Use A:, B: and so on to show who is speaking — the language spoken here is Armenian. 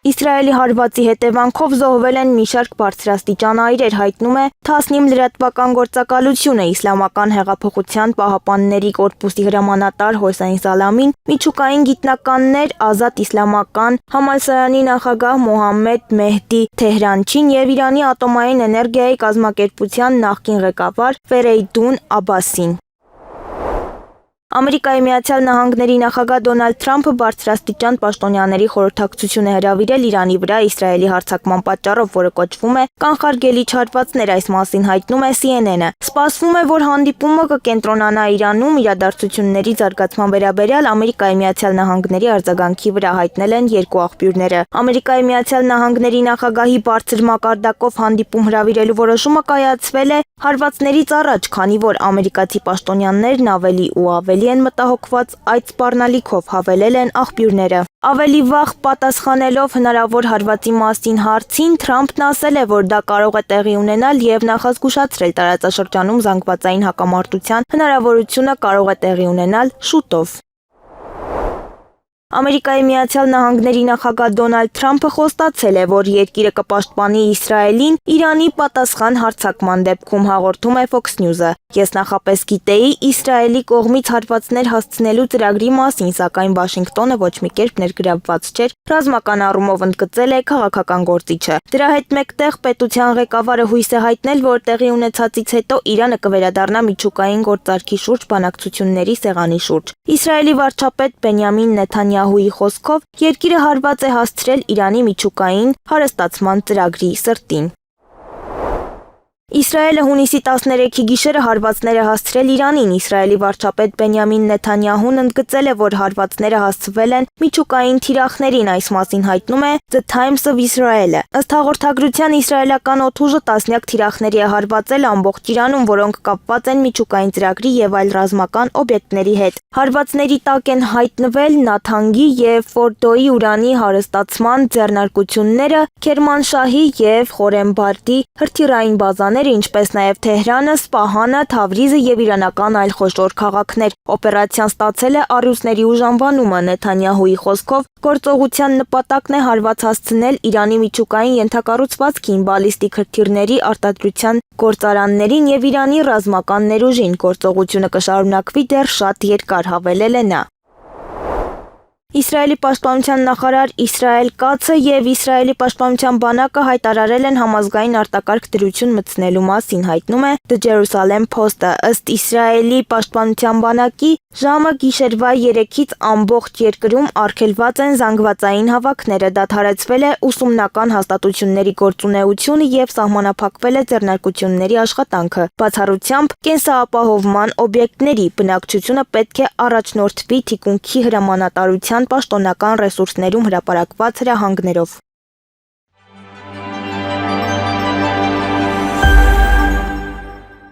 A: Իսրայելի հարվածի հետևանքով զոհվել են մի շարք բարձրաստիճան այրեր, հայտնում է Թասնիմ լրատվական գործակալությունը։ Իսլամական հեղափոխության պահապանների կորպուսի հրամանատար Հոսեյն Սալամին, միջուկային գիտնականներ, Ազատ իսլամական համալսարանի նախագահ Մոհամմեդ Մեհդի Թեհրանչին և Իրանի ատոմային էներգիայի կազմակերպության նախկին ղեկավար Ֆերեյդուն Աբասին։ Ամերիկայի Միացյալ Նահանգների նախագահ Դոնալդ Թրամփը բարձրաստիճան պաշտոնյաների խորհրդակցություն է հրավիրել Իրանի վրա Իսրայելի հարձակման պատճառով, որը կոչվում է կանխարգելիչ հարվածներ, այս մասին հայտնում է CNN-ը։ Սպասվում է, որ հանդիպումը կկենտրոնանա Իրանում իրադարձությունների զարգացման վերաբերյալ Ամերիկայի Միացյալ Նահանգների արձագանքի վրա, հայտնել են երկու աղբյուրները։ Ամերիկայի Միացյալ Նահանգների նախագահի բարձր մակարդակով հանդիպում հրավիրելու որոշումը կայացվել է հարվածներից առաջ, քանի որ ամերիկացի պաշտոնյաներն ավելի ու ավելի են մտահոգված այդ սպառնալիքով, հավելել են աղբյուրները։ Ավելի վաղ պատասխանելով հնարավոր հարվածի մասին հարցին, Թրամփն ասել է, որ դա կարող է տեղի ունենալ և նախազգուշացրել տարածաշրջանում զանգվածային հակամարտության հնարավորությունը կարող է տեղի ունենալ շուտով։ Ամերիկայի Միացյալ Նահանգների նախագահ Դոնալդ Թրամփը խոստացել է, որ երկիրը կպաշտպանի Իսրայելին Իրանի պատասխան հարձակման դեպքում, հաղորդում է Fox News-ը։ Ես նախապես գիտեի Իսրայելի կողմից հարվածներ հասցնելու ծրագրի մասին, սակայն Վաշինգտոնը ոչ մի կերպ ներգրավված չէր, ռազմական առումով ընդգծել է քաղաքական գործիչը։ Դրա հետ մեկտեղ պետության ղեկավարը հույս է հայտնել, որ տեղի ունեցածից հետո Իրանը կվերադառնա միջուկային գործարքի շուրջ բանակցությունների սեղանի շուրջ։ Իսրայելի վարչապետ Բենյամին Նեթանյահուի խոսքով, երկիրը հարված է հասցրել Իրանի միջուկային հարստացման ծրագրի սրտին։ Իսրայելը հունիսի 13-ի գիշերը հարվածներ է հասցրել Իրանին։ Իսրայելի վարչապետ Բենյամին Նեթանյահուն ընդգծել է, որ հարվածները հասցվել են միջուկային թիրախներին, այս մասին հայտնում է The Times of Israel-ը։ Ըստ հաղորդագրության, իսրայելական օդուժը տասնյակ թիրախների է հարվածել ամբողջ Իրանում, որոնք կապված են միջուկային ծրագրի և այլ ռազմական օբյեկտների հետ։ Հարվածների տակ են հայտնվել Նաթանգի և Ֆորդոյի ուրանի հարստացման ձեռնարկությունները, Քերմանշահի և Խորեմբարդի հրթիռային բազաները, ինչպես նաև Թեհրանը, Սպահանը, Թավրիզը և իրանական այլ խոշոր քաղաքներ։ Օպերացիան ստացել է առյուծների ուժանվանումը։ Նեթանյահուի խոսքով, գործողության նպատակն է հարված հասցնել Իրանի միջուկային ենթակառուցվածքին, բալիստիկ հրթիռների արտադրության գործարաններին և Իրանի ռազմական ներուժին։ Գործողությունը կշարունակվի դեռ շատ երկար, հավելել է նա։ Իսրայելի պաշտպանության նախարար Իսրայել Կացը և Իսրայելի պաշտպանության բանակը հայտարարել են համազգային արտակարգ դրություն մտցնելու մասին, հայտնում է The Jerusalem Post-ը։ Ըստ Իսրայելի պաշտպանության բանակի, ժամը գիշերվա 3-ից ամբողջ երկրում արգելված են զանգվածային հավաքները, դադարեցվել է ուսումնական հաստատությունների գործունեությունը և սահմանափակվել է ձեռնարկությունների աշխատանքը։ Բացառությամբ կենսապահովման օբյեկտների, բնակչությունը պետք է առաջնորդվի թիկունքի հրամանատարության պաշտոնական ռեսուրսներում հրապարակված հրահանգներով։